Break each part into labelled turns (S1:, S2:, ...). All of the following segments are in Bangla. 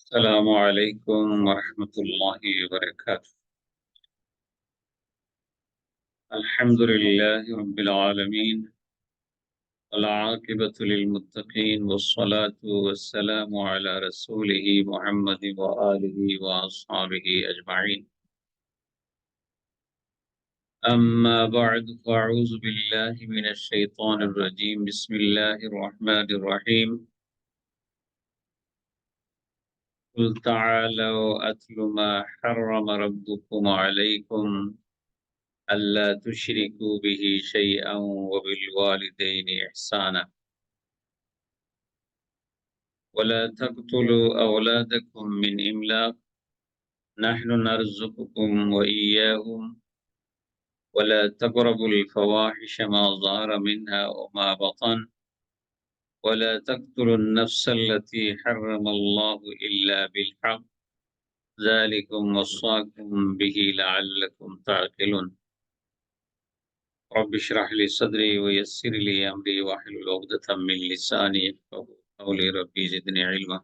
S1: السلام عليكم ورحمة الله وبركاته. الحمد لله رب العالمين والعاقبة للمتقين والصلاة والسلام على رسوله محمد وآله وأصحابه أجمعين. أما بعد فأعوذ بالله من الشيطان الرجيم. بسم الله الرحمن الرحيم. قل تعالوا أتل ما حرم ربكم عليكم ألا تشركوا به شيئا وبالوالدين إحسانا ولا تقتلوا أولادكم من إملاق نحن نرزقكم وإياهم ولا تقربوا الفواحش ما ظهر منها وما بطن ولا تقتلوا النفس التي حرم الله إلا بالحق ذلكم وصاكم به لعلكم تعقلون رب اشرح لي صدري ويسر لي أمري واحلل عقدة من لساني يفقهوا قولي ربي زدني علما।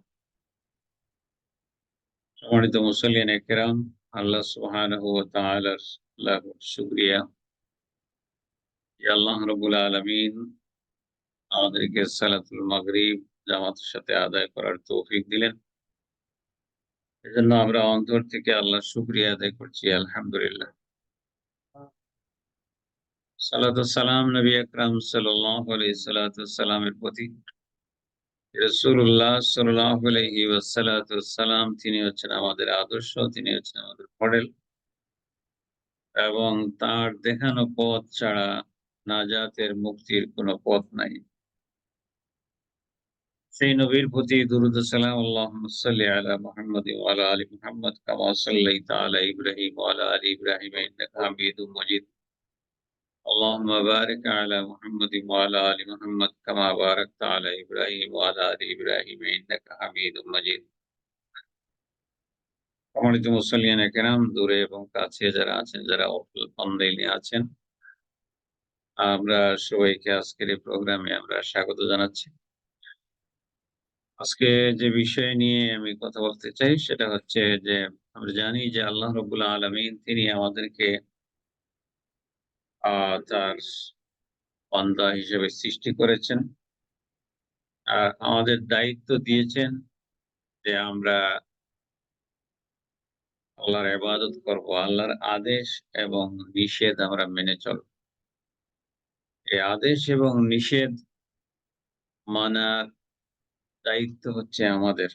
S1: সম্মানিত মুসল্লিয়ান একরাম, আল্লাহ সুবহানাহু ওয়া তাআলার লাখ শুকরিয়া যে আল্লাহ রাব্বুল আলামিন আমাদেরকে সালাতুল মাগরিব জামাতের সাথে আদায় করার তৌফিক দিলেন। এজন্য আমরা অন্তর থেকে আল্লাহর শুকরিয়া আদায় করছি, আলহামদুলিল্লাহ। সালাতু সালাম নবী আকরাম সাল্লাল্লাহু আলাইহি সাল্লামের প্রতি। রাসূলুল্লাহ সাল্লাল্লাহু আলাইহি ওয়াসাল্লাম তিনি হচ্ছেন আমাদের আদর্শ, তিনি হচ্ছেন আমাদের মডেল এবং তার দেখানো পথ ছাড়া নাজাতের মুক্তির কোনো পথ নাই। সেই নবীর প্রতি দুরূদ ও সালাম আল্লাহুম্মা সাল্লি আলা মুহাম্মাদ ওয়া আলা আলি মুহাম্মাদ কামা সাল্লাইতা আলা ইব্রাহিম ওয়া আলা আলি ইব্রাহিম ইন্নাকা হামিদুম মাজিদ। আল্লাহুম্মা বারিক আলা মুহাম্মাদ ওয়া আলা আলি মুহাম্মাদ কামা বারাকতা আলা ইব্রাহিম ওয়া আলা আলি ইব্রাহিম ইন্নাকা হামিদুম মাজিদ। সম্মানিত মুসল্লিয়ানে কেরাম, দূরে এবং কাছে যারা আছেন, যারা অনলাইনে আছেন, আমরা সবাইকে আজকের এই প্রোগ্রামে আমরা স্বাগত জানাচ্ছি। আজকে যে বিষয় নিয়ে আমি কথা বলতে চাই সেটা হচ্ছে যে আমরা জানি যে আল্লাহ রাব্বুল আলামিন তিনি আমাদেরকে তার বান্দা হিসেবে সৃষ্টি করেছেন। আর আমাদের দায়িত্ব দিয়েছেন যে আমরা আল্লাহর ইবাদত করব, আল্লাহর আদেশ এবং নিষেধ আমরা মেনে চলব। এই আদেশ এবং নিষেধ মানার দায়িত্ব হচ্ছে আমাদের।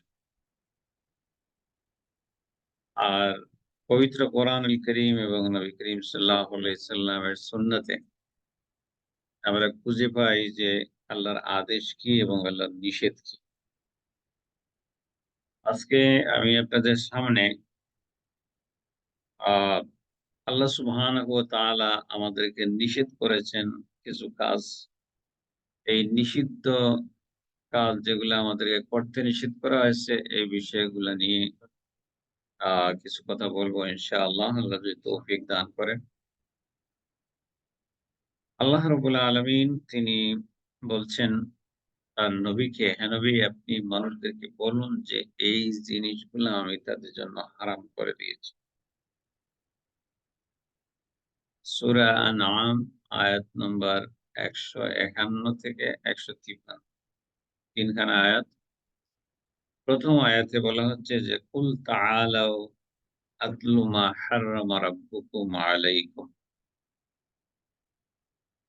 S1: আর পবিত্র কোরআনুল কারীম এবং নবী করিম সাল্লাল্লাহু আলাইহি সাল্লামের সুন্নাতে আমরা খুঁজে পাই যে আল্লাহর আদেশ কি এবং আল্লাহর নিষেধ কি। আজকে আমি আপনাদের সামনে আহ আল্লাহ সুবহানাহু ওয়া তাআলা আমাদেরকে নিষেধ করেছেন কিছু কাজ। এই নিষিদ্ধ কাজ যেগুলো আমাদেরকে করতে নিষেধ করা হয়েছে এই বিষয়গুলো নিয়ে কিছু কথা বলবো ইনশাআল্লাহ, আল্লাহ যদি তৌফিক দান করেন। আল্লাহ রাব্বুল আলামিন তিনি বলছেন তার নবীকে, হে নবী আপনি মানুষদেরকে বলুন যে এই জিনিসগুলো আমি তাদের জন্য হারাম করে দিয়েছি। সূরা আনআম আয়াত নম্বর 151 থেকে 153, তিনখানা আয়াত। প্রথম আয়াতে বলা হচ্ছে যে কুল তাআলাউ আতলু মা হাররামা রাব্বুকুম আলাইকুম।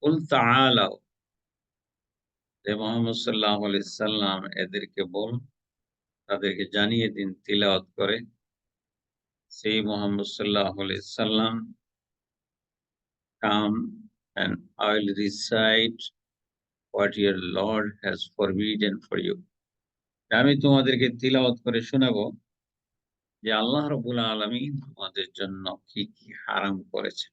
S1: কুল তাআলাউ, যে মুহাম্মদ সাল্লাল্লাহু আলাইহি সাল্লাম এদেরকে বলুন, তাদেরকে জানিয়ে দিন তিলাওয়াত করে। সেই মুহাম্মদ সাল্লাল্লাহু আলাইহি সাল্লাম come and I will recite what your Lord has forbidden for you. আমি তোমাদেরকে তিলাওয়াত করে শোনাবো যে আল্লাহ রাব্বুল আলামিন তোমাদের জন্য কি কি হারাম করেছেন।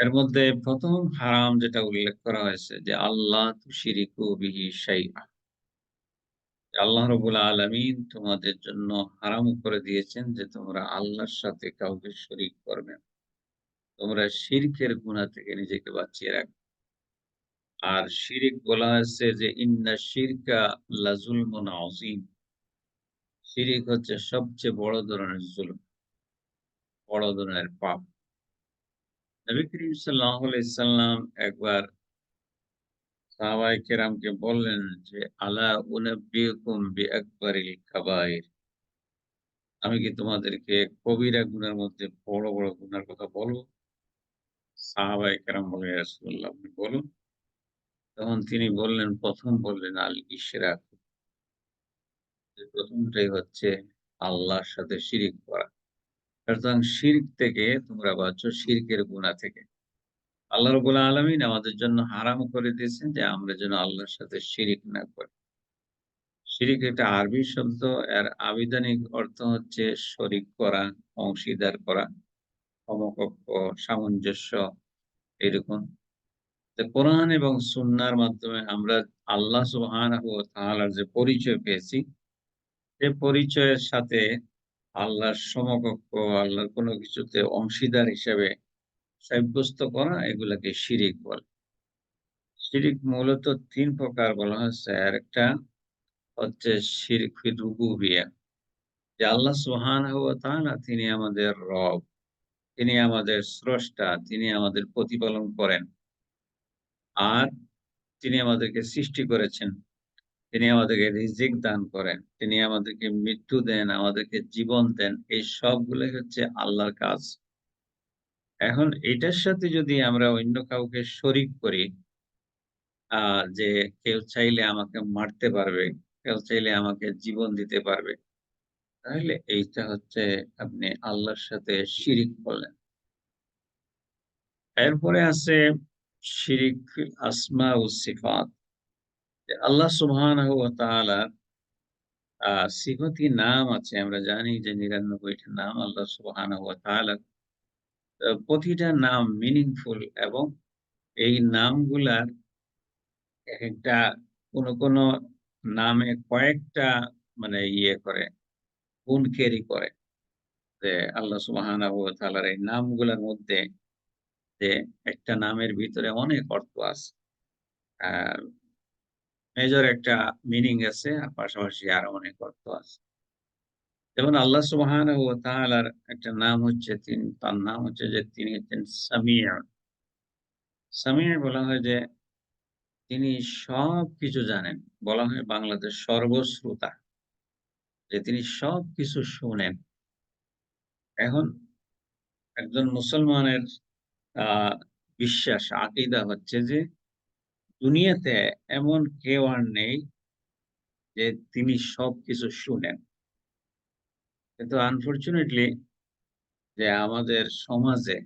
S1: এর মধ্যে প্রথম হারাম যেটা উল্লেখ করা হয়েছে যে আল্লাহ তুশরিকু বিহি শাইআ। আল্লাহ রাব্বুল আলামিন তোমাদের জন্য হারাম করে দিয়েছেন যে তোমরা আল্লাহর সাথে কাউকে শরীক করবে না। তোমরা শিরকের গুনাহ থেকে নিজেকে বাঁচিয়ে রাখবে। আর শিরিক বলা হয়েছে যে ইন্না শিরকা লাযুলমুন আযীম। শিরিক হচ্ছে সবচেয়ে বড় ধরনের জুলুম, বড় ধরনের পাপ। নবী করিম সাল্লাল্লাহু আলাইহি সাল্লাম একবার সাহাবায়ে কেরামকে বললেন যে, "আলা উনাব্বিউকুম বিআকবারিল কাবাইর।" আমি কি তোমাদেরকে কবিরা গুনার মধ্যে বড়, বড় গুনার কথা বলব? সাহাবায়ে কেরাম বললেন, "ইয়া রাসূলুল্লাহ আপনি বলুন।" তখন তিনি বললেন, ১ম বললেন, "আল ইশরাক।" যে ১ম টাই হচ্ছে আল্লাহর সাথে শিরিক করা। সুতরাং শিরক থেকে তোমরা বাঁচো, শিরকের গুনাহ থেকে। আল্লাহ রাব্বুল আলামিন আমাদের জন্য হারাম করে দিয়েছেন যে আমরা যেন আল্লাহর সাথে শিরিক না করি। শিরিক একটা আরবি শব্দ, এর আবিধানিক অর্থ হচ্ছে শরিক করা, অংশীদার করা, সমকক্ষ, সামঞ্জস্য এরকম। তো কোরআন এবং সুন্নাহর মাধ্যমে আমরা আল্লাহ সুবহানাহু ওয়া তাআলার যে পরিচয় পেয়েছি, সে পরিচয়ের সাথে আল্লাহর সমকক্ষ, আল্লাহর কোনো কিছুতে অংশীদার হিসেবে সাব্যস্ত করা এগুলাকে শিরিক বলে। শিরিক মূলত ৩ প্রকার বলা হয়েছে। আরেকটা হচ্ছে শিরক ফি রুবুবিয়্যা, যে আল্লাহ সুবহানাহু ওয়া তাআলা তিনি আমাদের রব, তিনি আমাদের স্রষ্টা, তিনি আমাদের প্রতিপালন করেন। আর তিনি আমাদেরকে সৃষ্টি করেছেন। তিনি আমাদেরকে রিজিক দান করেন। তিনি আমাদেরকে মৃত্যু দেন, আমাদেরকে জীবন দেন। এই সবগুলোই হচ্ছে আল্লাহর কাজ। এখন এটার সাথে যদি আমরা অন্য কাউকে শরিক করি, আ যে কেউ চাইলে আমাকে মারতে পারবে, কেউ চাইলে আমাকে জীবন দিতে পারবে। তাহলে এইটা হচ্ছে আপনি আল্লাহর সাথে শিরিক করলেন। এরপরে আছে শিরিক ফিল আসমা ও সিফাত। যে আল্লাহ সুবহানাহু ওয়া তাআলার আ সিফাতি নাম আছে। আমরা জানি যে ৯৯ টা নাম আল্লাহ সুবহানাহু ওয়া তাআলার। প্রতিটা নাম মিনিংফুল এবং এই নামগুলার একেকটা কোনো নামে কয়েকটা মানে করে, গুণ ক্যারি করে। যে আল্লাহ সুবহানাহু ওয়া তাআলার এই নামগুলার মধ্যে যে একটা নামের ভিতরে অনেক অর্থ আছে। আ মেজর একটা মিনিং আছে আর পাশাপাশি আরো অনেক অর্থ আছে। যেমন আল্লাহ সুবহানাহু ওয়া তাআলার একটা নাম হচ্ছে তার নাম হচ্ছে যে তিনি হচ্ছেন সামিউ। সামিউ বলা হয় যে তিনি সবকিছু জানেন। বলা হয় বাংলাতে সর্বশ্রোতা। যে তিনি সবকিছু শোনেন। এখন একজন মুসলমানের আ বিশ্বাস, আকীদা হচ্ছে যে দুনিয়াতে এমন কেউ আর নেই যে তিনি সবকিছু শুনেন। কিন্তু আনফরচুনেটলি যে আমাদের সমাজে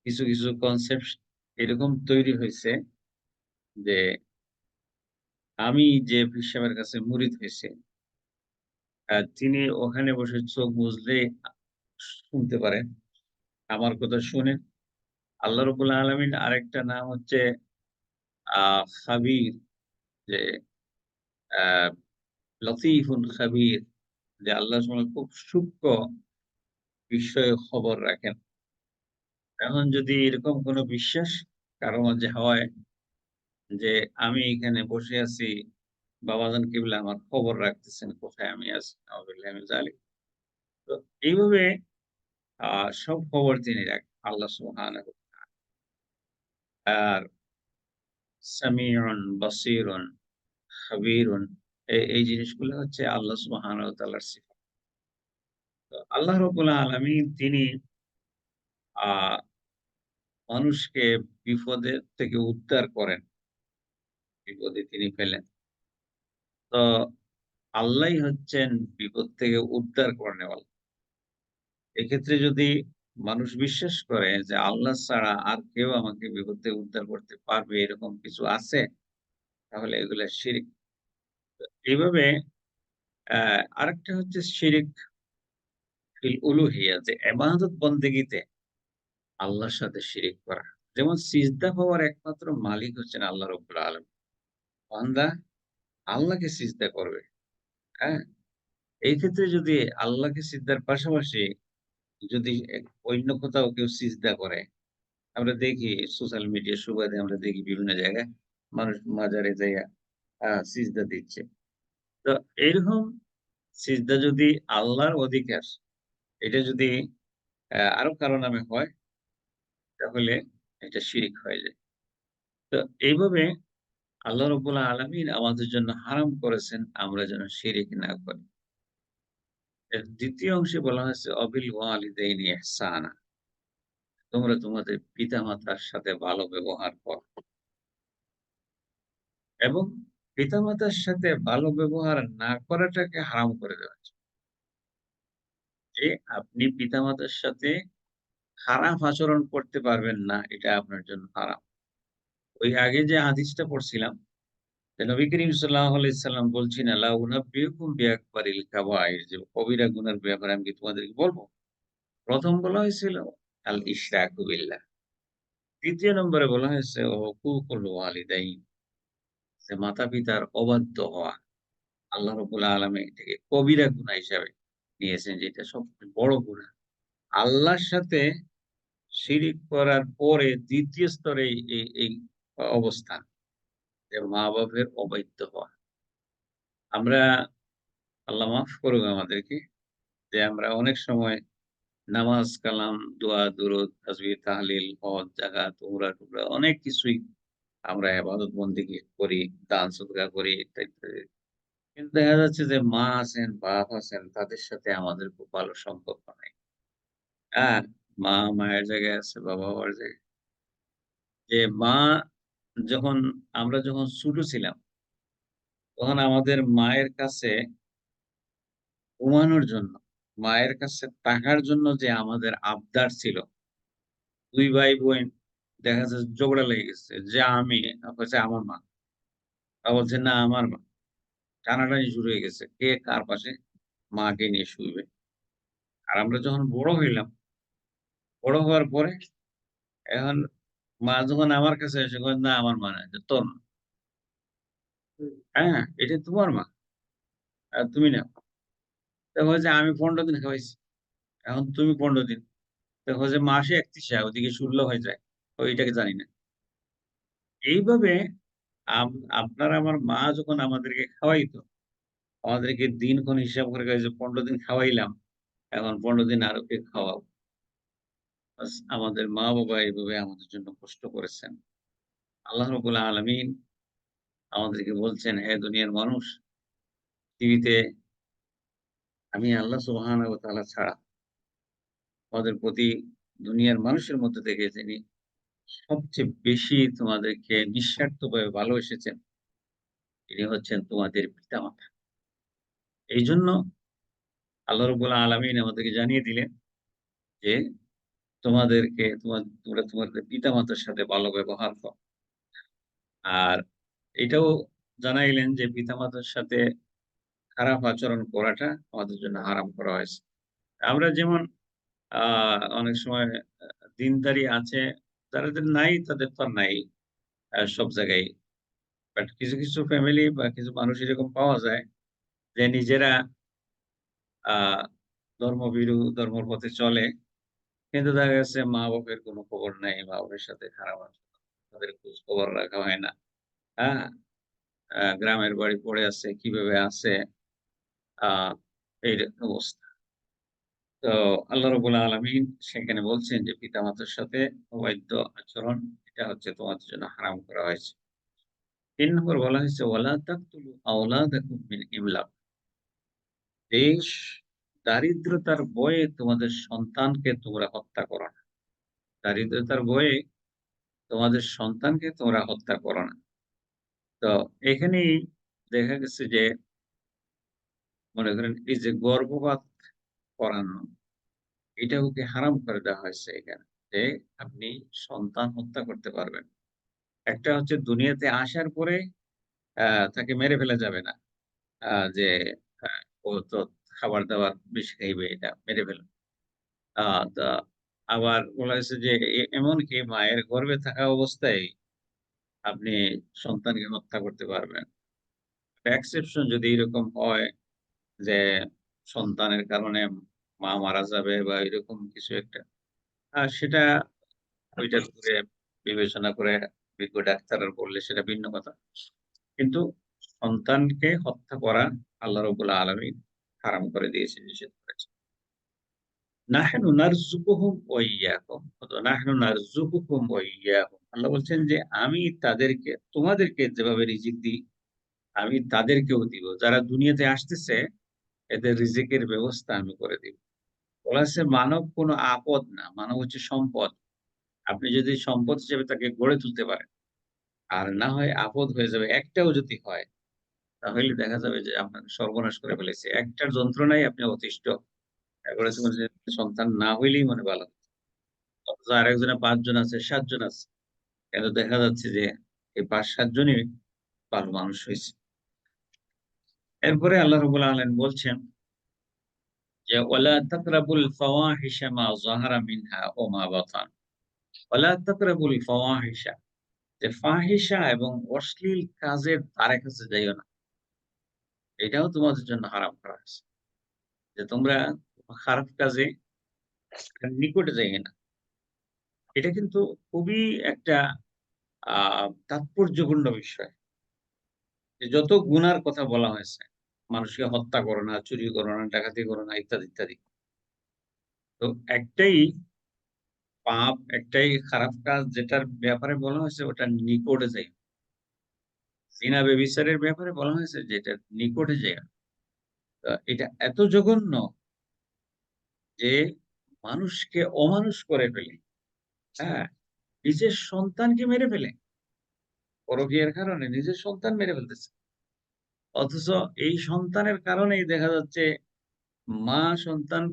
S1: কিছু, কিছু কনসেপ্ট এরকম তৈরি হইছে যে আমি যে পীর সাহেবের কাছে মুরিদ হইছি, তিনি ওখানে বসে চোখ বুজলেই শুনতে পারেন। আমার কথা শুনেন। আল্লাহ রাব্বুল আলামিন আরেকটা নাম হচ্ছে আ খাবির, যে আ লতীফুন খাবির, যে আল্লাহ সুবহানাহু খুব সূক্ষ্ম বিষয়ে খবর রাখেন। এখন যদি এরকম কোনো বিশ্বাস কারো মাঝে হয় যে আমি এখানে বসে আছি, বাবাজান কিবলা আমার খবর রাখতেছেন কোথায় আমি আছি। নাউযুবিল্লাহি মিন যালিক। তো এইভাবে আ সব খবর তিনি রাখেন আল্লাহ সুবহানাহু। আর সামিউন, বাসীরুন, খাবীরুন, এই জিনিসগুলো হচ্ছে আল্লাহ সুবহানাহু ওয়া তাআলার সিফাত। তো আল্লাহ রাব্বুল আলামিন তিনি আ মানুষকে বিপদের থেকে উদ্ধার করেন। বিপদে তিনি ফেলেন। তো আল্লাহই হচ্ছেন বিপদ থেকে উদ্ধার করেনেওয়ালা। এক্ষেত্রে যদি মানুষ বিশ্বাস করে যে আল্লাহ ছাড়া আর কেউ আমাকে বিপদ থেকে উদ্ধার করতে পারবে এরকম কিছু আছে, তাহলে এগুলা শিরিক। এইভাবে আরেকটা হচ্ছে শিরিক ফিল উলুহিয়া, যে ইবাদত বন্দেগীতে আল্লাহর সাথে শিরিক করা। যেমন সিজদা হওয়ার একমাত্র মালিক হচ্ছেন আল্লাহ রাব্বুল আলামিন। বান্দা আল্লাহকে সিজদা করবে। হ্যাঁ? এই ক্ষেত্রে যদি আল্লাহকে সিজদার পাশাপাশি যদি অন্য কোথাও কেউ সিজদা করে, আমরা দেখি সোশ্যাল মিডিয়ার সুবাদে আমরা দেখি বিভিন্ন জায়গায় মানুষ মাজারে যাইয়া সিজদা দিচ্ছে। তো এরকম সিজদা যদি আল্লাহর অধিকার, এটা যদি আরো কারো নামে হয়, তাহলে এটা শিরিক হয়ে যায়। তো এইভাবে আল্লাহ রাব্বুল আলামিন আমাদের জন্য হারাম করেছেন আমরা যেন শিরিক না করি। এর ২য় অংশে বলা হয়েছে অবিল ওয়ালিদাইনি ইহসানা। তোমরা তোমাদের পিতামাতার সাথে ভালো ব্যবহার করো এবং পিতামাতার সাথে ভালো ব্যবহার না করাটাকে হারাম করে দেওয়া হয়েছে। যে আপনি পিতামাতার সাথে খারাপ আচরণ করতে পারবেন না, এটা আপনার জন্য হারাম। ওই আগে যে হাদিসটা পড়ছিলাম, যে নবী করিম সাল্লাল্লাহু আলাইহি সাল্লাম বলছেন, আলা উনাব্বিউকুম বিআকবারিল কাবাইর, যে কবিরা গুনার ব্যাপারে আমি কি তোমাদেরকে বলবো? ১ম বলা হয়েছিল আল ইশরাকু বিল্লাহ। ৩য় নম্বরে বলা হয়েছে হুকুকুল ওয়ালিদাইন, যে মাতা-পিতার অবাধ্য হওয়া। আল্লাহ রাব্বুল আলামিন এটাকে কবিরা গুনাহ হিসাবে নিয়েছেন, যেটা সবচেয়ে বড় গুনাহ। আল্লাহর সাথে শিরিক করার পরে ২য় স্তরে এই অবস্থান, যে মা-বাপের অবাধ্য হওয়া। আমরা, আল্লাহ মাফ করুক আমাদেরকে, যে আমরা অনেক সময় নামাজ, কালাম, দোয়া, দরুদ, তাসবিহ, তাহলিল, হজ, যাকাত, উমরা-টুমরা অনেক কিছুই আমরা ইবাদত বন্দেগি করি, দান সদকা করি ইত্যাদি, ইত্যাদি। কিন্তু দেখা যাচ্ছে যে মা আছেন, বাপ আছেন, তাদের সাথে আমাদের খুব ভালো সম্পর্ক নাই। হ্যাঁ? মা মায়ের জায়গায় আছে, বাবা বাবার জায়গায়। যে মা যখন আমরা যখন ছোট ছিলাম, তখন আমাদের মায়ের কাছে ঘুমানোর জন্য, মায়ের কাছে থাকার জন্য যে আমাদের আবদার ছিল, ২ ভাই-বোন দেখা যাচ্ছে ঝগড়া লেগে গেছে। যে আমি, কইছে আমার মা। বলছে না আমার মা। টানাটানি শুরু হয়ে গেছে। কে কার পাশে মাকে নিয়ে শুইবে। আর আমরা যখন বড় হইলাম, বড় হওয়ার পরে এখন মা যখন আমার কাছে এসে কয়, "না আমার মা না, এটা তোর মা।" হ্যাঁ, "এটা তোমার মা। তুমি নাও।" তো কয় যে, "আমি ১৫ দিন খাওয়াইছি। এখন তুমি ১৫ দিন।" তো কয় যে, "মাসে ৩১ টা, ওদিকে ১৬ হয়ে যায়।" ওইটাকে জানি না। এইভাবে আম আপনার আমার মা যখন আমাদেরকে খাওয়াইতো, আমাদেরকে দিনক্ষণ হিসাব করে কয় যে ১৫ দিন খাওয়াইলাম। এখন ১৫ দিন আরো কে খাওয়াও। বাস আমাদের মা-বাবা এভাবে আমাদের জন্য কষ্ট করেছেন। আল্লাহ রাব্বুল আলামিন আমাদেরকে বলছেন, "হে দুনিয়ার মানুষ, পৃথিবীতে আমি আল্লাহ সুবহানাহু ওয়া তাআলা ছাড়া তোমাদের প্রতি দুনিয়ার মানুষের মধ্য থেকে যিনি সবচেয়ে বেশি তোমাদেরকে নিঃস্বার্থভাবে ভালোবেসেছেন, তিনি হচ্ছেন তোমাদের পিতামাতা।" এইজন্য আল্লাহ রাব্বুল আলামিন আমাদেরকে জানিয়ে দিলেন যে, তোমাদেরকে তোমরা তোমাদের পিতামাতার সাথে ভালো ব্যবহার করো। আর এটাও জানাইলেন যে পিতামাতার সাথে খারাপ আচরণ করাটা আমাদের জন্য হারাম করা হয়েছে। আমরা যেমন আ অনেক সময় দিনদারি আছে, যাদের নাই তাদের তো আর নাই সব জায়গায়। বাট কিছু, কিছু ফ্যামিলি বা কিছু মানুষ এরকম পাওয়া যায় যে নিজেরা আ ধর্মের পথে চলে। কিন্তু দেখা গেছে মা-বাপের কোনো খবর নাই। মা-বাপের সাথে খারাপ আচরণ, তাদের খোঁজ খবর রাখা হয় না। হ্যাঁ? গ্রামের বাড়ি পড়ে আছে, কিভাবে আছে, আ এই অবস্থা। তো আল্লাহ রাব্বুল আলামিন সেখানে বলছেন যে পিতামাতার সাথে অবাধ্য আচরণ, এটা হচ্ছে তোমাদের জন্য হারাম করা হয়েছে। ৩ নম্বর বলা হয়েছে ওয়ালা তাকতুলু আওলাদাকুম মিন ইমলাক। দেশ দারিদ্রতার ভয়ে তোমাদের সন্তানকে তোমরা হত্যা করো না। দারিদ্রতার ভয়ে তোমাদের সন্তানকে তোমরা হত্যা করো না। তো এখানেই দেখা গেছে যে মনে করেন এই যে গর্ভপাত করানো, এটাকে হারাম করে দেওয়া হয়েছে এখানে। যে আপনি সন্তান হত্যা করতে পারবেন। একটা হচ্ছে দুনিয়াতে আসার পরে আ তাকে মেরে ফেলা যাবে না। যে আ ও তো খাবার-দাবার বেশি খাইবে, এটা মেরে ফেলো। আ তা আবার বলা হয়েছে যে এমনকি মায়ের গর্ভে থাকা অবস্থায় আপনি সন্তানকে হত্যা করতে পারবেন। এক্সেপশন যদি এরকম হয় যে সন্তানের কারণে মা মারা যাবে বা এরকম কিছু একটা, সেটা ওইটা করে বিবেচনা করে বিজ্ঞ ডাক্তাররা বললে সেটা ভিন্ন কথা। কিন্তু সন্তানকে হত্যা করা আল্লাহ রাব্বুল আলামিন হারাম করে দিয়েছে, নিষেধ করেছে। নাহনু নারযুকুহুম ওয়া ইয়্যাকুম, নাহনু নারযুকুকুম ওয়া ইয়্যাহুম। আল্লাহ বলছেন যে আমি তাদেরকে, তোমাদেরকে যেভাবে রিজিক দিই আমি তাদেরকেও দিব। যারা দুনিয়াতে আসতেছে এদের রিজিকের ব্যবস্থা আমি করে দিব। বলা হচ্ছে মানব কোনো আপদ না, মানব হচ্ছে সম্পদ। আপনি যদি সম্পদ হিসেবে তাকে গড়ে তুলতে পারেন, আর না হয় আপদ হয়ে যাবে। একটাও যদি হয় তাহলে দেখা যাবে যে আপনাকে সর্বনাশ করে ফেলেছে। একটার যন্ত্রণায় আপনি অতিষ্ঠ। এরপরে যে সন্তান না হইলেই মনে ভালো। অথচ আরেকজনের ৫ জন আছে, ৭ জন আছে। কিন্তু দেখা যাচ্ছে যে এই ৫-৭ জনই ভালো মানুষ হইছে। এরপরে আল্লাহ রাব্বুল আলামিন বলছেন যে, "ওয়ালা তাকরাবুল ফাওয়াহিশা মা যাহারা মিনহা ওয়া মা বাতান।" ওয়ালা তাকরাবুল ফাওয়াহিশা, যে ফাহিশা এবং অশ্লীল কাজের ধারে কাছে যাইও না। এটাও তোমাদের জন্য হারাম করা হয়েছে। যে তোমরা খারাপ কাজে নিকটে যাইয়ে না। এটা কিন্তু খুবই একটা আ তাৎপর্যপূর্ণ বিষয়। যে যত গুনার কথা বলা হয়েছে, মানুষকে হত্যা করো না, চুরি করো না, ডাকাতি করো না, ইত্যাদি, ইত্যাদি। তো একটাই পাপ, একটাই খারাপ কাজ যেটার ব্যাপারে বলা হয়েছে ওটার নিকটে যাই। জিনা ব্যভিচারের ব্যাপারে বলা হয়েছে যে এটার নিকটে যাইও না। এটা এত জঘন্য যে মানুষকে অমানুষ করে ফেলে। হ্যাঁ? নিজের সন্তানকে মেরে ফেলে। পরকীয়ার কারণে নিজের সন্তান মেরে ফেলতেছে। অথচ এই সন্তানের কারণেই দেখা যাচ্ছে মা সন্তান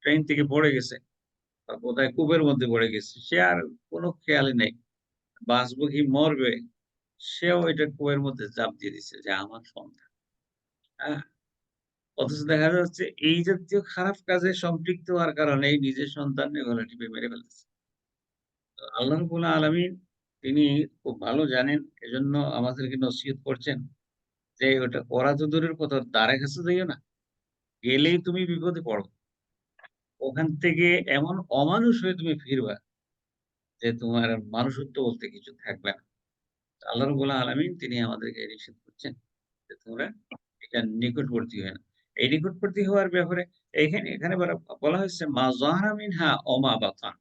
S1: ট্রেন থেকে পড়ে গেছে বা কোথায় কূপের মধ্যে পড়ে গেছে। সে আর কোন খেয়ালই নাই। বাঁচবে কি মরবে সেও এটা কূপের মধ্যে ঝাঁপ দিয়ে দিছে যে আমার সন্তান। হ্যাঁ? অথচ দেখা যাচ্ছে এই জাতীয় খারাপ কাজে সম্পৃক্ত হওয়ার কারণেই নিজের সন্তানের গলা টিপে মেরে ফেলতেছে। তো আল্লাহ রাব্বুল আলামিন তিনি খুব ভালো জানেন। এজন্য আমাদেরকে নসিহত করছেন যে ওরা তো দূরের কথা, দ্বারে কাছে যাইও না। গেলেই তুমি বিপদে পড়ো। ওখান থেকে এমন অমানুষ হয়ে তুমি ফিরবা যে তোমার মানুষত্ব বলতে কিছু থাকবে না। আল্লাহ রাব্বুল আলামিন তিনি আমাদেরকে নিষেধ করছেন যে তোমরা এটার নিকটবর্তী হয়ো না। এই নিকটবর্তী হওয়ার ব্যাপারে এখানে বলা হয়েছে মা যাহারা মিনহা ওয়া মা বাতান।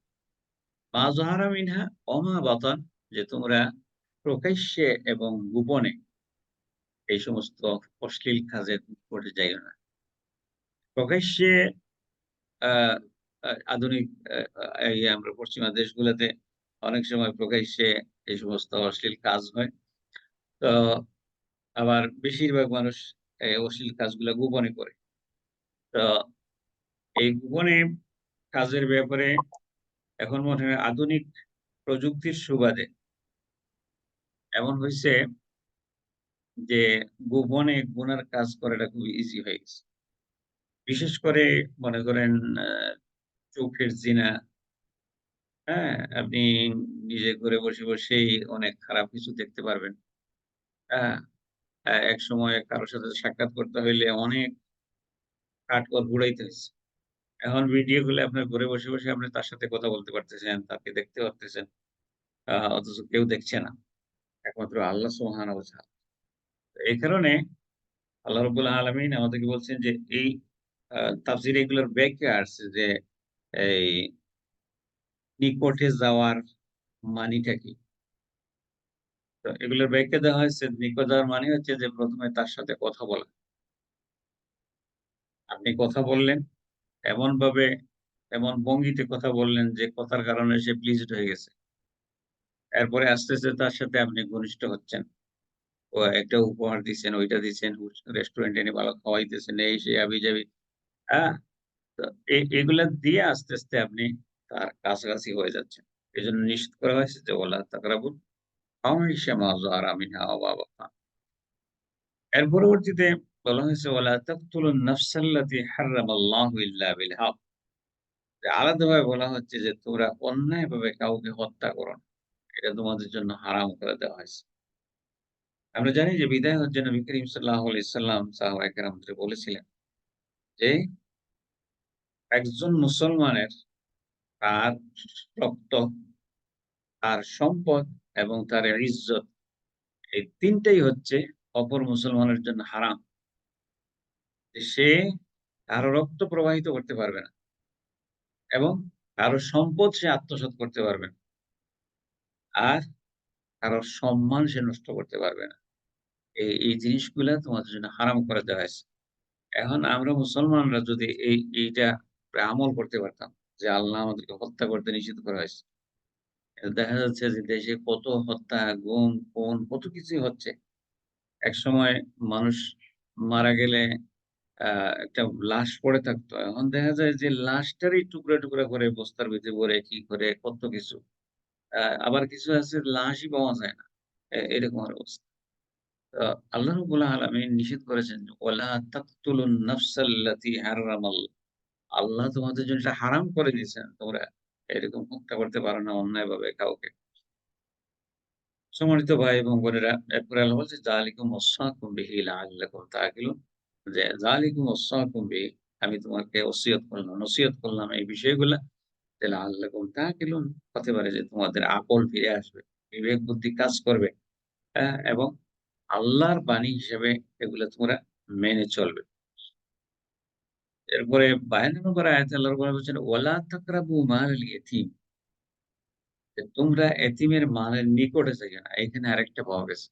S1: মা যাহারা মিনহা ওয়া মা বাতান, যে তোমরা প্রকাশ্যে এবং গোপনে এই সমস্ত অশ্লীল কাজে নিকটে যাইও না। প্রকাশ্যে আ আ আধুনিক আ আ এই আমরা পশ্চিমা দেশগুলোতে অনেক সময় প্রকাশ্যে এই সমস্ত অশ্লীল কাজ হয়। তো আবার বেশিরভাগ মানুষ এই অশ্লীল কাজগুলা গোপনে করে। তো এই গোপনে কাজের ব্যাপারে এখন মনে হয় আধুনিক প্রযুক্তির সুবাদে এমন হইছে যে গোপনে গুনার কাজ করাটা খুব ইজি হয়ে গেছে। বিশেষ করে মনে করেন আ চোখের জিনা, হ্যাঁ? আপনি নিজে ঘরে বসেই অনেক খারাপ কিছু দেখতে পারবেন। হ্যাঁ? একসময় কারো সাথে সাক্ষাৎ করতে হইলে অনেক কাঠখড় পুড়াইতে হইছে। এখন ভিডিও কলে আপনার ঘরে বসে আপনি তার সাথে কথা বলতে পারতেছেন, তাকে দেখতে পারতেছেন। অথচ কেউ দেখছে না। একমাত্র আল্লাহ সুবহানাহু ওয়া তাআলা। এই কারণে আল্লাহ রাব্বুল আলামিন আমাদেরকে বলছেন যে এই আ তাফসীরে এগুলোর ব্যাখ্যা আসছে যে এই নিকটে যাওয়ার মানিটা কি? তো এগুলোর ব্যাখ্যা দেওয়া হয়েছে নিকট যাওয়ার মানে হচ্ছে যে ১ম এ তার সাথে কথা বলা। আপনি কথা বললেন, এমনভাবে এমন ভঙ্গিতে কথা বললেন যে কথার কারণে সে প্লিজড হয়ে গেছে। এরপরে আস্তে তার সাথে আপনি ঘনিষ্ঠ হচ্ছেন। ও একটা উপহার দিচ্ছেন, ওইটা দিচ্ছেন, রেস্টুরেন্টে এনে ভালো খাওয়াইতেছেন, এই সেই হাবি-জাবি। হ্যাঁ? তো এগুলা দিয়ে আস্তে আপনি তার কাছাকাছি হয়ে যাচ্ছেন। এজন্য নিষেধ করা হয়েছে যে ওয়ালা তাকরাবুল ফাওয়াহিশা মা যাহারা মিনহা ওয়া মা বাতান। এর পরবর্তীতে বলা হয়েছে ওয়ালা তাকতুলুন নাফসাল্লাতী হাররামাল্লাহু ইল্লা বিল হক। আলাদাভাবে বলা হচ্ছে যে তোমরা অন্যায়ভাবে কাউকে হত্যা করো না। এটা তোমাদের জন্য হারাম করে দেওয়া হয়েছে। আমরা জানি যে বিদায় হজ্জে নবী করিম সাল্লাল্লাহু আলাইহি সাল্লাম সাহাবায়ে কেরামদের বলেছিলেন যে একজন মুসলমানের তার রক্ত, তার সম্পদ এবং তার ইজ্জত, এই ৩ টাই হচ্ছে অপর মুসলমানের জন্য হারাম। যে সে কারো রক্ত প্রবাহিত করতে পারবে না এবং কারো সম্পদ সে আত্মসাৎ করতে পারবে না। আর কারো সম্মান সে নষ্ট করতে পারবে না। এই জিনিসগুলা তোমাদের জন্য হারাম করে দেওয়া হয়েছে। এখন আমরা মুসলমানরা যদি এইটা আমল করতে পারতাম যে আল্লাহ আমাদেরকে হত্যা করতে নিষেধ করা হয়েছে। দেখা যাচ্ছে যে দেশে কত হত্যা, গুম, খুন কত কিছুই হচ্ছে। একসময় মানুষ মারা গেলে আ একটা লাশ পড়ে থাকতো। এখন দেখা যায় যে লাশটারই টুকরা, টুকরা করে বস্তার ভিতরে ভরে কি করে কত কিছু। আবার কিছু আছে লাশই পাওয়া যায় না। এরকম আর অবস্থা। তো আল্লাহ রাব্বুল আলামিন নিষেধ করেছেন, "ওয়ালা তাকতুলুন নাফসাল্লাতী হারামাল্লাহ।" আল্লাহ তোমাদের জন্য এটা হারাম করে দিয়েছেন। তোমরা এরকম হত্যা করতে পারো না অন্যায়ভাবে কাউকে। সম্মানিত ভাই এবং বোনেরা, এরপরে আল্লাহ বলছে, "যালিকুম ওয়াসাকুম বিহি লাআল্লাকুম তা'কিলুন।" যে যালিকুম ওয়াসাকুম বিহি, আমি তোমাকে ওসিয়ত করলাম, নসিহত করলাম এই বিষয়গুলা যে লাআল্লাকুম তা'কিলুন, হতে পারে যে তোমাদের আকল ফিরে আসবে, বিবেক বুদ্ধি কাজ করবে, এবং আল্লাহর বাণী হিসেবে এগুলা তোমরা মেনে চলবে। এরপরে ৫২ নম্বর আয়াতে আল্লাহ রাব্বুল আলামিন বলছেন, "ওয়ালা তাকরাবু মালাল ইয়াতীম।" যে তোমরা এতিমের মালের নিকটে যাইও না। এখানে আরেকটা পাওয়া গেছে।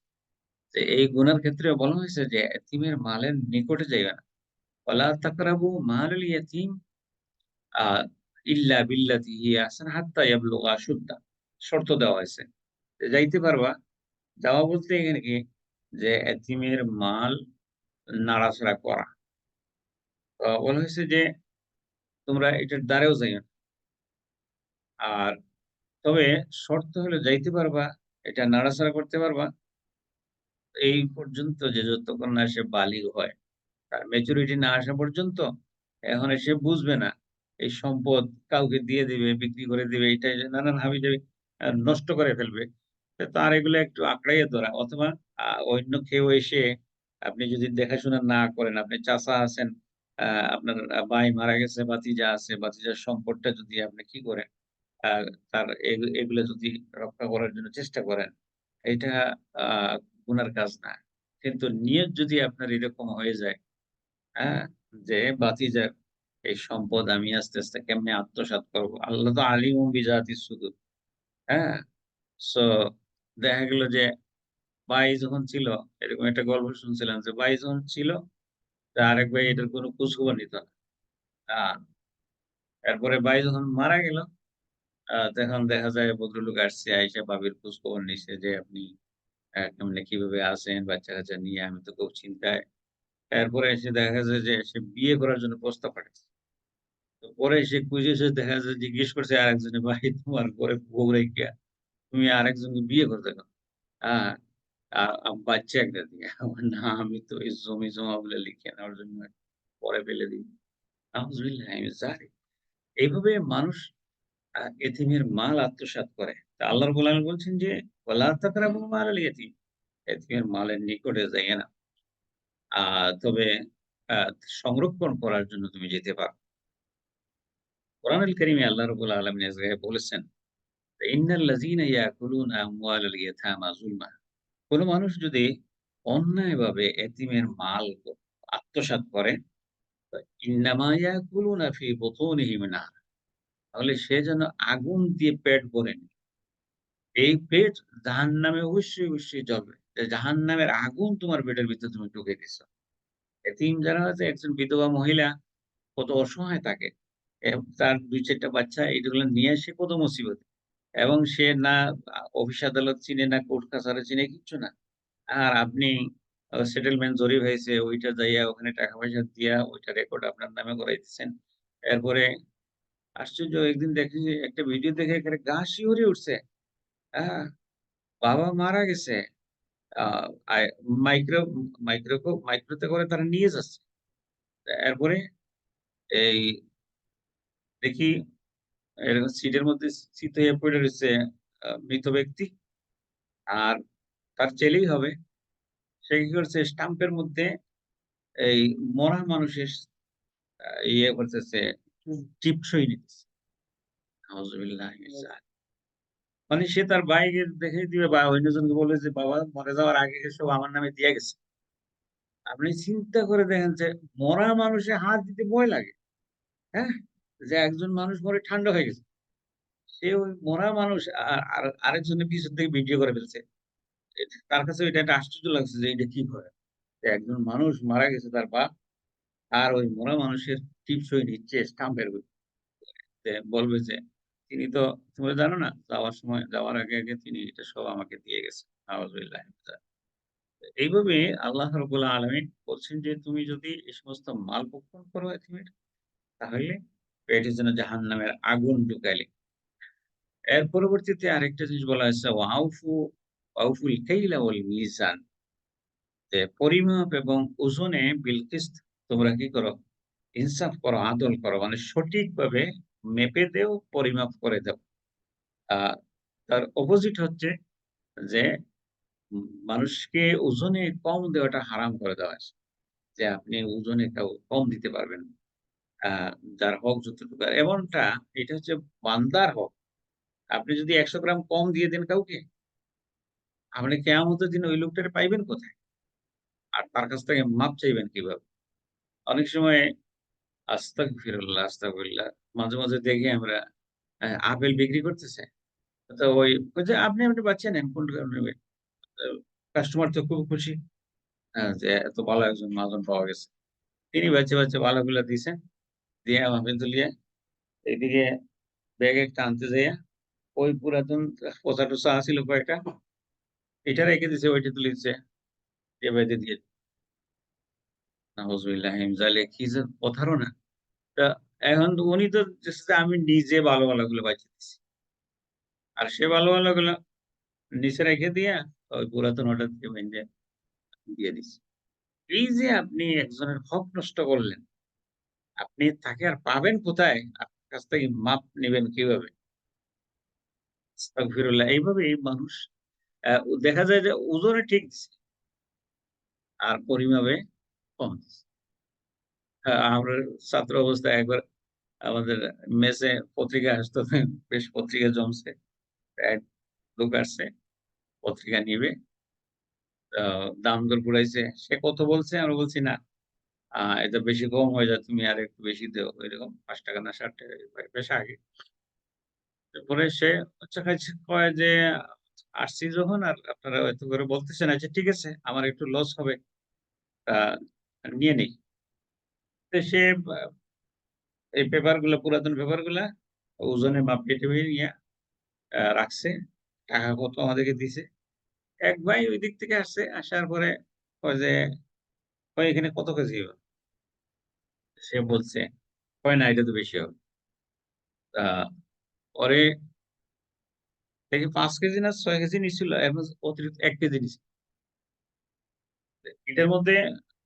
S1: যে এই গুনার ক্ষেত্রেও বলা হয়েছে যে এতিমের মালের নিকটে যাইও না। ওয়ালা তাকরাবু মালাল ইয়াতীম আ ইল্লা বিল্লাতি হিয়া আহসান হাত্তা ইয়াবলুগা আশুদ্দাহ। শর্ত দেওয়া হয়েছে। যে যাইতে পারবা, যাওয়া বলতে এখানে কি যে এতিমের মাল নাড়াচাড়া করা। বলা হয়েছে যে তোমরা এটার দ্বারেও যাইও না। আর তবে শর্ত হলো যাইতে পারবা, এটা নাড়াচাড়া করতে পারবা এই পর্যন্ত যে যতক্ষণ না সে বালিগ হয়। তার ম্যাচুরিটি না আসা পর্যন্ত এখন সে বুঝবে না। এই সম্পদ কাউকে দিয়ে দিবে, বিক্রি করে দিবে, এটা নানান হাবিজাবি নষ্ট করে ফেলবে। তো তার এগুলো একটু আঁকড়াইয়ে ধরা অথবা অন্য কেউ এসে আপনি যদি দেখাশোনা না করেন, আপনি চাচা আছেন, আ আপনার ভাই মারা গেছে, ভাতিজা আছে, ভাতিজার সম্পদটা যদি আপনি কি করেন, আ তার এগুলো যদি রক্ষা করার জন্য চেষ্টা করেন, এটা আ গুনার কাজ না। কিন্তু নিয়ত যদি আপনার এরকম হয়ে যায়, হ্যাঁ? যে ভাতিজার এই সম্পদ আমি আস্তে, আস্তে কেমনে আত্মসাৎ করব। আল্লাহ তো আলিমুম বিজাতিস সুদূর। হ্যাঁ? সো দেখা গেল যে ভাই যখন ছিল, এরকম একটা গল্প শুনছিলাম যে ভাই যখন ছিল, তা আরেক ভাই এটার কোন খোঁজখবর নিত না। আ এরপরে ভাই যখন মারা গেল, তখন দেখা যায় ভদ্রলোক আসছে, আইসা ভাবির খোঁজখবর নিছে যে আপনি কেমনে কিভাবে আছেন? বাচ্চা-কাচ্চা নিয়ে আমি তো খুব চিন্তায়। এরপরে এসে দেখা যায় যে সে বিয়ে করার জন্য প্রস্তাব পাঠাইছে। তো পরে সে খুঁজেছে দেখা যায় জিজ্ঞেস করছে আরেকজনে, "ভাই তোমার ঘরে বউ রাইখা তুমি আরেকজনকে বিয়ে করতে কেন?" আ আ বাচ্চা একটা দিয়ে। "না আমি তো এই জমি-জমাগুলো লিখে নেওয়ার জন্য পরে ফেলে দিই।" নাউজুবিল্লাহি মিন যালিক। এইভাবে মানুষ এতিমের মাল আত্মসাৎ করে। তা আল্লাহ রাব্বুল আলামিন বলছেন যে, "ওয়ালা তাকরাবু মালাল ইয়াতীম।" এতিমের মালের নিকটে যাইয়ে না। আ তবে আ সংরক্ষণ করার জন্য তুমি যেতে পারো। কোরআনুল কারীমে আল্লাহ রাব্বুল আলামিন এক জায়গায় বলেছেন, "ইন্নাল্লাযীনা ইয়াকুলুনা আমওয়ালাল ইয়াতামা যুলমা।" কোন মানুষ যদি অন্যায়ভাবে এতিমের মাল আত্মসাৎ করে, তো ইন্নামা ইয়াকুলুনা ফি বুতুনিহিম নার। তাহলে সে যেন আগুন দিয়ে পেট ভরে নেয়। এই পেট জাহান্নামে অবশ্যই, অবশ্যই জ্বলবে। যে জাহান্নামের আগুন তোমার পেটের ভিতরে তুমি ঢুকে দিছো। এতিম যারা আছে, একজন বিধবা মহিলা কত অসহায় থাকে। তার ২-৪ টা বাচ্চা এগুলো নিয়ে সে কত মুসিবত। এবং সে না অফিস আদালত চিনে, না কোর্ট কাছারি চিনে, কিচ্ছু না। আর আপনি সেটেলমেন্ট জরিপ হয়েছে, ওইটা যাইয়া ওখানে টাকা-পয়সা দিয়া ওইটা রেকর্ড আপনার নামে করাইতেছেন। এরপরে আশ্চর্য একদিন দেখি যে একটা ভিডিও দেখে একেবারে গা শিউরে উঠছে। আ বাবা মারা গেছে। আ আয় মাইক্রো মাইক্রোতে করে তারা নিয়ে যাচ্ছে। এরপরে এই দেখি এরকম সিটের মধ্যে চিত হয়ে পড়ে রইছে মৃত ব্যক্তি। আর তার ছেলেই হবে। সে কি করছে স্টাম্পের মধ্যে এই মরা মানুষের ইয়ে করতেছে, টিপসই নিতেছে। নাউজুবিল্লাহি মিন যালিক। মানে সে তার ভাইকে দেখাই দিবে বা অন্যজনকে বলবে যে, "বাবা মরে যাওয়ার আগে এসব আমার নামে দিয়া গেছে।" আপনি চিন্তা করে দেখেন যে মরা মানুষে হাত দিতে ভয় লাগে। হ্যাঁ? যে একজন মানুষ মরে ঠান্ডা হয়ে গেছে। সে ওই মরা মানুষ আরেকজনের পিছন থেকে ভিডিও করে ফেলছে। তার কাছে এটা একটা আশ্চর্য লাগছে যে এটা কি করে? যে একজন মানুষ মারা গেছে তার বাপ, আর ওই মরা মানুষের টিপসই নিচ্ছে স্টাম্পের বলবে যে, "তিনি তো তোমরা জানো না? যাওয়ার সময় যাওয়ার আগে তিনি এটা সব আমাকে দিয়ে গেছে।" নাউযুবিল্লাহি মিন যালিক। এইভাবে আল্লাহ রাব্বুল আলামিন বলছেন যে, "তুমি যদি এই সমস্ত মাল ভক্ষণ করো এতিমের, তাহলে পেটের জন্য জাহান্নামের আগুন ঢুকাইলে।" এর পরবর্তীতে আরেকটা জিনিস বলা হয়েছে, ওয়াউফুল কাইলা ওয়াল মিজান। যে পরিমাপ এবং ওজনে বিল কিসত তোমরা কি করো? ইনসাফ করো, আদল করো। মানে সঠিকভাবে মেপে দেও, পরিমাপ করে দাও। আ তার অপোজিট হচ্ছে যে মানুষকে ওজনে কম দেওয়াটা হারাম করে দেওয়া হয়েছে। যে আপনি ওজনে কম দিতে পারবেন না। আ যার হক যতটুকু এমনটা এটা হচ্ছে বান্দার হক। আপনি যদি ১০০ গ্রাম কম দিয়ে দেন কাউকে, আপনি কেয়ামতের দিন ওই লোকটারে পাইবেন কোথায়? আর তার কাছ থেকে মাপ চাইবেন কিভাবে? অনেক সময় আস্তাগফিরুল্লাহ, আস্তাগফিরুল্লাহ। মাঝে দেখি আমরা আপেল বিক্রি করতেছে। তো ওই যে আপনি পাচ্ছেন কোন নেবেন? আ কাস্টমার তো খুব খুশি। যে এত ভালো একজন মাজন পাওয়া গেছে। তিনি বাচ্চা ভালোগুলা দিছেন। দিয়ে আপেল তুলিয়ে এদিকে ব্যাগ একটা আনতে যাইয়া ওই পুরাতন পচা-টচা আছিল কয়েকটা। এটা রেখে দিছে, ওইটা তুলে দিছে। দিয়ে বাইতে দিয়ে নাউজুবিল্লাহি মিন যালিক কি যে প্রতারণা। তা এখন তো উনি তো চাচ্ছে আমি নিজে ভালো গুলো বাইচা দিছি। আর সে ভালো গুলা নিচে রেখে দিয়া ওই পুরাতন ওটা দিয়ে বাইন্ধা দিয়ে দিছে। এই যে আপনি একজনের হক নষ্ট করলেন, আপনি তাকে আর পাবেন কোথায়? আপনার কাছ থেকে মাপ নিবেন কিভাবে? আস্তাগফিরুল্লাহ। এইভাবেই মানুষ দেখা যায় যে ওজনে ঠিক দিছে, আর পরিমাপে কম দিছে। আমরা ছাত্র অবস্থায় একবার আমাদের মেসে পত্রিকা আসতো, বেশ পত্রিকা জমছে। এক লোক আসছে, পত্রিকা নিবে। আ দাম দর ঘুরাইছে। সে কত বলছে? আমরা বলছি, "না, এটা বেশি কম হয়ে যায়। তুমি আরেকটু বেশি দেও।" এরকম ৳৫ না ৳৬০ বেশ আগে। পরে সে আচ্ছা খাইছে কয় যে, "আসছি যখন আর আপনারা এত করে বলতেছেন, আচ্ছা ঠিক আছে, আমার একটু লস হবে। আ নিয়ে নেই।" তো সে এই পুরাতন পেপারগুলা ওজনে মাপিয়ে-টাপিয়ে নিয়া রাখছে। টাকা কত আমাদেরকে দিছে। এক ভাই ওই দিক থেকে আসছে। আসার পরে কয় যে, কয়, "এখানে কত কেজি হবে?" সে বলছে, কয়, "না, এটা তো বেশি হবে।" আ পরে দেখি ৫ কেজি না ৬ কেজি নিছিল। এর মাঝে অতিরিক্ত ১ কেজি নিছে। এটার মধ্যে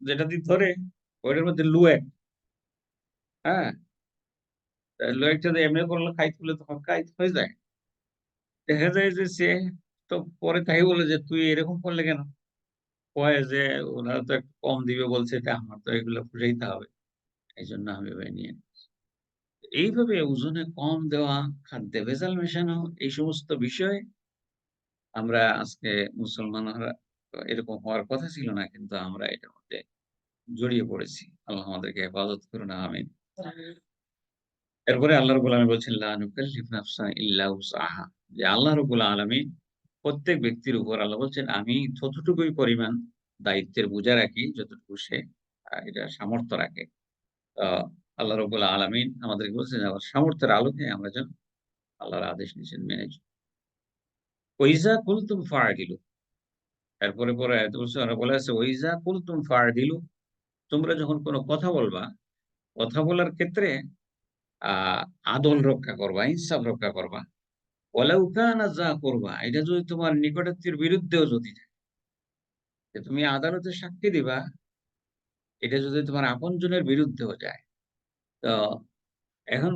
S1: যেটা দিয়ে ধরে, ওইটার মধ্যে লুয়েট, হ্যাঁ? লুয়েটটা দিয়ে এমনি করলে খাইতে বললে তখন খাইতে হয়ে যায়। দেখা যায় যে সে তো পরে তাই বলে যে, "তুই এরকম করলে কেন?" কয় যে, "উনারা তো একটু কম দিবে বলছে, তা আমার তো এগুলো পুষাইতে হবে। এজন্য আমি ভাই নিয়ে নিচ্ছি।" এইভাবে ওজনে কম দেওয়া, খাদ্যে ভেজাল মেশানো, এই সমস্ত বিষয়ে আমরা আজকে মুসলমানরা এরকম হওয়ার কথা ছিল না। কিন্তু আমরা এটার মধ্যে জড়িয়ে পড়েছি। আল্লাহ আমাদেরকে হেফাজত করুন, আমিন। এরপরে আল্লাহ রাব্বুল আলামিন বলছেন, "লা নুকাল্লিফু নাফসান ইল্লা উসআহা।" যে আল্লাহ রাব্বুল আলামিন প্রত্যেক ব্যক্তির উপর আল্লাহ বলছেন, "আমি ততটুকুই পরিমাণ দায়িত্বের বোঝা রাখি যতটুকু সে এটা সামর্থ্য রাখে।" আ আল্লাহ রাব্বুল আলামিন আমাদেরকে বলছেন আমার সামর্থ্যের আলোকে আমরা যেন আল্লাহর আদেশ নিষেধ মেনে চলি। ওইজা কুলতুম ফাআদিলু। পরে আয়াতে বলছে ওরা বলে আছে, "ওইজা কুলতুম ফাআদিলু।" তোমরা যখন কোন কথা বলবা, কথা বলার ক্ষেত্রে আ আদল রক্ষা করবা, ইনসাফ রক্ষা করবা। ওয়ালাউ কানা যা কুরবা, এটা যদি তোমার নিকটাত্মীয়ের বিরুদ্ধেও যদি যায়, যে তুমি আদালতে সাক্ষী দিবা, এটা যদি তোমার আপনজনের বিরুদ্ধেও যায়। তো এখন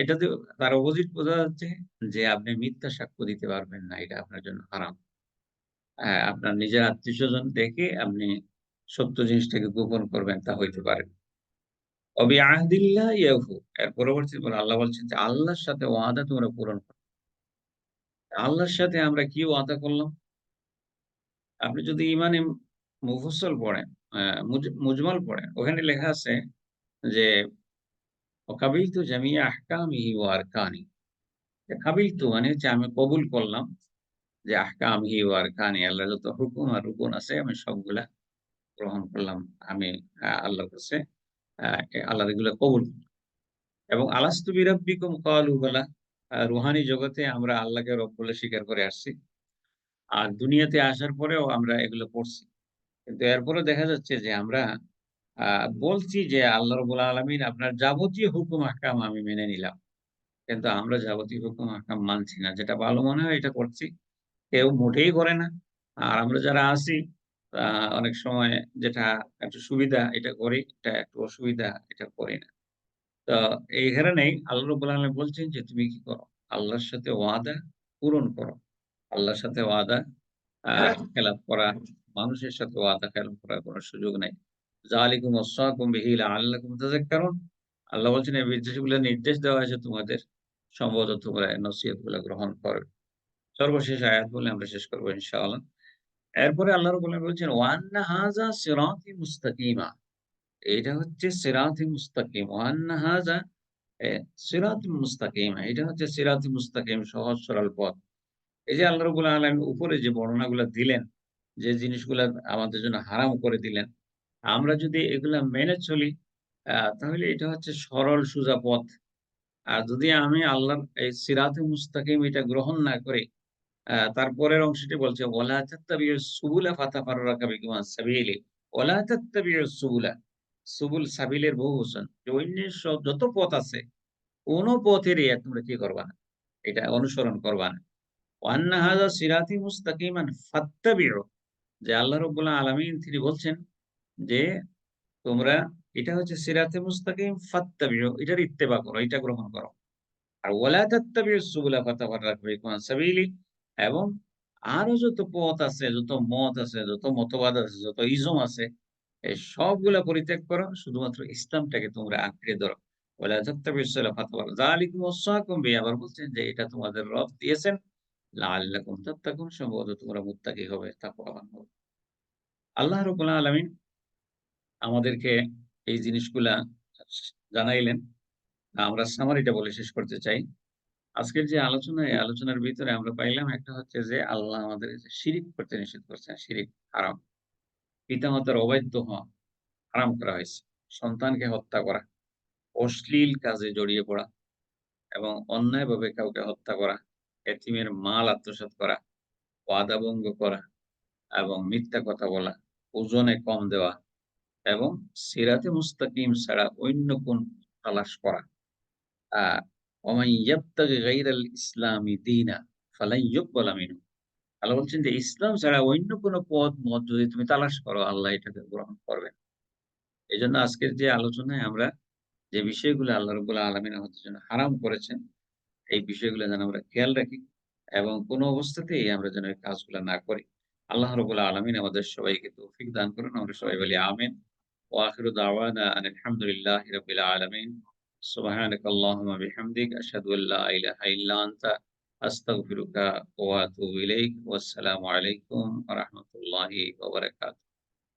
S1: এটাতে তার অপোজিট বোঝা যাচ্ছে যে আপনি মিথ্যা সাক্ষ্য দিতে পারবেন না। এটা আপনার জন্য হারাম। হ্যাঁ, আপনার নিজের আত্মীয়স্বজন দেখে আপনি সত্য জিনিসটাকে গোপন করবেন, তা হইতে পারে। "ওয়াবিআহদিল্লাহি ইয়াউফু।" এর পরবর্তীতে আল্লাহ বলছেন যে, আল্লাহর সাথে ওয়াদা তোমরা পূরণ করো। আল্লাহর সাথে আমরা কি ওয়াদা করলাম? আপনি যদি ইমানে মুফাজ্জল পড়েন, মুজমাল পড়েন। ওখানে লেখা আছে যে ওয়াকাবিলতু জামিয়া আহকামিহি ওয়া আরকানি। কাবিলতু মানে হচ্ছে আমি কবুল করলাম যে আহকামিহি ওয়া আরকানি, আল্লাহর যত হুকুম আর রুকুন আছে আমি সবগুলা গ্রহণ করলাম। আমি আল্লাহর কাছে আল্লাহর এগুলো কবুল করলাম। এবং আলাস্তু বিরাব্বিকুম ক্বালু বালা। রুহানি জগতে আমরা আল্লাহকে রব বলে স্বীকার করে আসছি। আর দুনিয়াতে আসার পরেও আমরা এগুলো পড়ছি। কিন্তু এরপরেও দেখা যাচ্ছে যে আমরা আ বলছি যে আল্লাহ রাব্বুল আলামিন আপনার যাবতীয় হুকুম আহকাম আমি মেনে নিলাম। কিন্তু আমরা যাবতীয় হুকুম আহকাম মানছি না। যেটা ভালো মনে হয় এটা করছি। কেউ মোটেই করে না। আর আমরা যারা আছি আ অনেক সময় যেটা একটু সুবিধা এটা করি, এটা একটু অসুবিধা এটা করি না। তো এই কারণেই আল্লাহ রাব্বুল আলামিন বলছেন যে, "তুমি কি করো? আল্লাহর সাথে ওয়াদা পূরণ করো।" আল্লাহর সাথে ওয়াদা আ খেলাপ করা, মানুষের সাথে ওয়াদা খেলাপ করার কোন সুযোগ নাই। যালিকুম ওয়াসাকুম বিহি লাআল্লাকুম তাযাক্কারুন। আল্লাহ বলছেন এই বিষয়গুলো নির্দেশ দেওয়া হয়েছে তোমাদের সম্ভবত তোমরা এই নসিহতগুলো গ্রহণ করো। সর্বশেষ আয়াত বলে আমরা শেষ করব ইনশাআল্লাহ। এরপরে আল্লাহ রাব্বুল আলামিন বলছেন, "ওয়া আন্না হাযা সিরাতি মুস্তাকিমা।" এটা হচ্ছে সিরাতি মুস্তাকিম। ওয়া আন্না হাযা সিরাতুল মুস্তাকিম। এটা হচ্ছে সিরাতুল মুস্তাকিম, সহজ সরল পথ। এই যে আল্লাহ রাব্বুল আলামিন উপরে যে বর্ণনাগুলা দিলেন, যে জিনিসগুলা আমাদের জন্য হারাম করে দিলেন, আমরা যদি এগুলা মেনে চলি তাহলে এটা হচ্ছে সরল সোজা পথ। আর যদি আমি আল্লাহর এই সিরাতে মুস্তাকিম এটা গ্রহণ না করি, তারপরের অংশটি বলছে, "ওয়ালা তাত্তাবিউস সুবুলা ফাতাফাররাকা বিকুম আন সাবিলি, ওয়ালা তাত্তাবিউস সুবুলা।" সুবুল সাবিলের বহুবচন। যে অন্য যত পথ আছে, কোন পথেরই তোমরা কি করবা না? এটা অনুসরণ করবা না। ওয়া আন্না হাযা সিরাতি মুস্তাকিমান ফাত্তাবিউ। যে আল্লাহ রাব্বুল আলামিন তিনি বলছেন যে, "তোমরা এটা হচ্ছে সিরাতে মুস্তাকিম ফাত্তাবিউ, এটার ইত্তেবা করো, এটা গ্রহণ করো। আর ওয়ালা তাত্তাবিউস সুবুলা ফাতাফাররাকা বিকুম আন সাবিলি।" এবং আরো যত পথ আছে, যত মত আছে, যত মতবাদ আছে, যত ইজম আছে, এই সবগুলা পরিত্যাগ করো। শুধুমাত্র ইসলামটাকে তোমরা আঁকড়ে ধরো। ওয়ালা তাত্তাবিউস সুবুলা ফাতাফাররাকা যালিকুম ওয়াসাকুম বিহি। আবার বলছেন যে এটা তোমাদের রব দিয়েছেন লাআল্লাকুম তাত্তাকুন, সম্ভবত তোমরা মুত্তাকি হবে, তাকওয়াবান হবে। আল্লাহ রাব্বুল আলামিন আমাদেরকে এই জিনিসগুলা জানাইলেন। আমরা সামারিটা বলে শেষ করতে চাই। আজকের যে আলোচনা, এই আলোচনার ভিতরে আমরা পাইলাম একটা হচ্ছে যে আল্লাহ আমাদের যে শিরিক করতে নিষেধ করছেন, শিরিক হারাম। পিতামাতার অবাধ্য হওয়া হারাম করা হয়েছে। সন্তানকে হত্যা করা, অশ্লীল কাজে জড়িয়ে পড়া এবং অন্যায়ভাবে কাউকে হত্যা করা, এতিমের মাল আত্মসাৎ করা, ওয়াদা ভঙ্গ করা এবং মিথ্যা কথা বলা, ওজনে কম দেওয়া এবং সিরাতে মুস্তাকিম ছাড়া অন্য কোন তালাশ করা। আ ওমান ইয়াবতাগি গায়রাল ইসলামি দীনা ফালান ইউকবালা মিনহু। আল্লাহ বলছেন যে ইসলাম ছাড়া অন্য কোন মত যদি তুমি তালাশ করো, আল্লাহ এটাকে গ্রহণ করবেন। এজন্য আজকের যে আলোচনায় আমরা যে বিষয়গুলো আল্লাহ রাব্বুল আলামিন আমাদের জন্য হারাম করেছেন, এই বিষয়গুলো যেন আমরা খেয়াল রাখি এবং কোন অবস্থাতেই আমরা যেন এই কাজগুলো না করি। আল্লাহ রাব্বুল আলামিন আমাদের সবাইকে তৌফিক দান করুন। আমরা সবাই বলি আমিন। ওয়া আখিরু দাওয়ানা আনিল হামদুলিল্লাহি রাব্বিল আলামিন। সুবহানাকাল্লাহুম্মা বিহামদিক আশহাদু আল লা ইলাহা ইল্লা আনতা আস্তাগফিরুকা ওয়া আতুবু ইলাইক। ওয়াসসালামু আলাইকুম ওয়া রাহমাতুল্লাহি ওয়া বারাকাতুহু।